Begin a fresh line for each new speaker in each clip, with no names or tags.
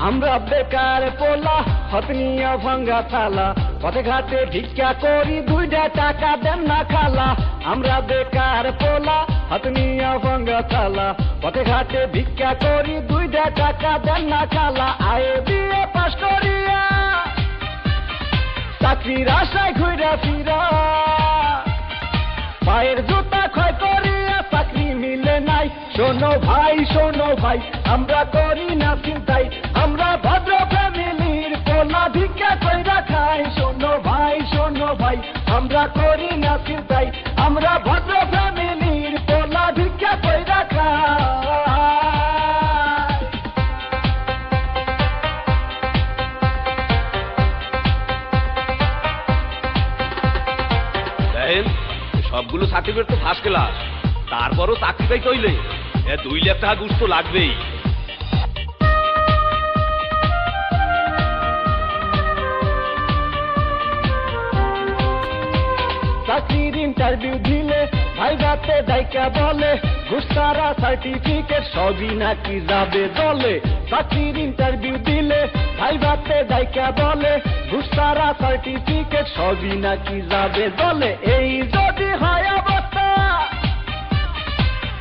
আমরা বেকার পোলা হতনিয়া ভাঙ্গা থালা পথে ঘাটে ভিক্ষা করি 2টা টাকা দেন না খালা আমরা বেকার পোলা হতনিয়া ভাঙ্গা থালা পথে ঘাটে ভিক্ষা করি 2টা টাকা দেন না খালা আয়ে বিয়ে পাস করিয়া চাকরির আশায় ঘুরা ফিরা পায়ের জুতা ক্ষয় করিয়া চাকরি মিলে নাই শোনো ভাই আমরা করি না চিন্তাই আমরা ভদ্র ফ্যামিলির পোলা ভিক্ষা কইরা খাই শোনো ভাই আমরা করি না চিন্তাই আমরা ভদ্র ফ্যামিলির পোলা ভিক্ষা কইরা
খাই সবগুলো সার্টিফিকেট তো ফার্স্ট ক্লাস তারপরও চাকরি পাই কইলে 2 লাখ টাকা ঘুষ তো লাগবেই
চাকরির ইন্টারভিউ দিলে ভাইভাতে ডাইকা বলে ঘুষ ছাড়া সার্টিফিকেট সবই নাকি যাবে দলে চাকরির ইন্টারভিউ দিলে ভাইভাতে ডাইকা বলে ঘুষ ছাড়া সার্টিফিকেট সবই নাকি যাবে দলে এই যদি হয় অবস্থা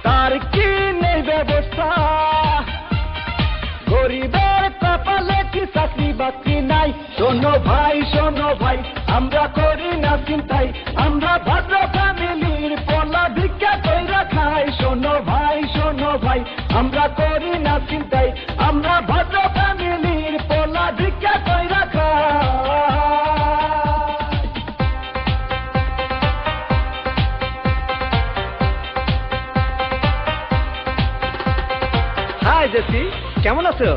তার কি নেই ব্যবস্থা গরিবের কপালে কি চাকরি বাকরি নাই শোনো ভাই আমরা করি না চিন্তাই আমরা ভদ্র ফ্যামিলির পোলা ভিক্ষা কইরা খাই শোনো ভাই আমরা করি না চিন্তাই আমরা ভদ্র ফ্যামিলির পোলা ভিক্ষা কইরা হাই জেসি কেমন আছো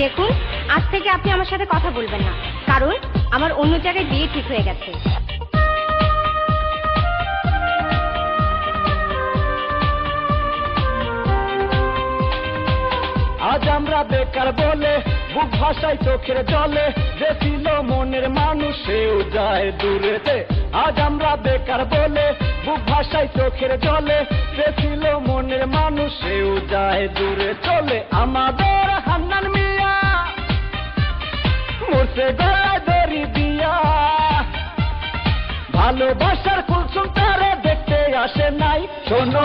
দেখুন আজ থেকে আপনি আমার সাথে কথা বলবেন না কারণ আমার অন্য জায়গায় বিয়ে ঠিক হয়ে গেছে
আজ আমরা বেকার বলে বুক ভাষায় চোখের জলে যে ছিল মনের মানুষ সেও যায় দূরেতে আজ আমরা বেকার বলে বুক ভাষায় চোখের জলে যে ছিল মনের মানুষ সেও যায় দূরে চলে আমাদের হান্নান মিয়া মরছে গলায় দড়ি দিয়া ভালোবাসার কুলসুম তারে দেখতে আসে নাই শোনো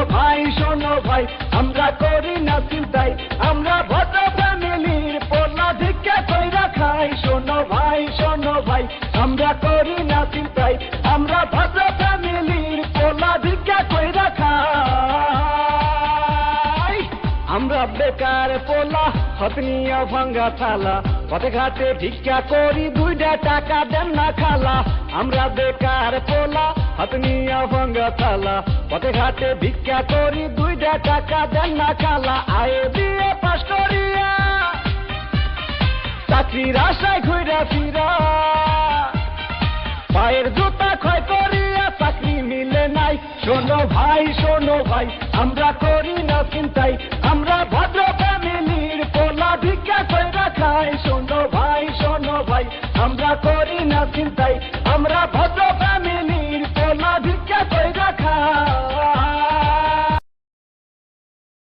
ভাই আমরা করি না চিন্তাই আমরা ভদ্র ফ্যামিলির পোলা ভিক্ষা কইরা খাই শোনো ভাই আমরা করি না চিন্তাই আমরা ভদ্র ফ্যামিলির পোলা ভিক্ষা কইরা খাই আমরা বেকার পোলা হতনিয়া ভাঙ্গা থালা পথে ঘাটে ভিক্ষা করি 2টা টাকা দেন না খালা আমরা বেকার পোলা হতনিয়া ভাঙ্গা থালা পথে ঘাটে ভিক্ষা করি 2টা টাকা দেন না খালা আয়ে বিয়ে পাস করিয়া চাকরির আশায় ঘুরা ফিরা পায়ের জুতা ক্ষয় করিয়া চাকরি মিলে নাই শোনো ভাই আমরা করি না চিন্তাই আমরা ভদ্র ফ্যামিলির পোলা ভিক্ষা কইরা খাই শোনো ভাই আমরা করি না চিন্তাই আমরা ভদ্র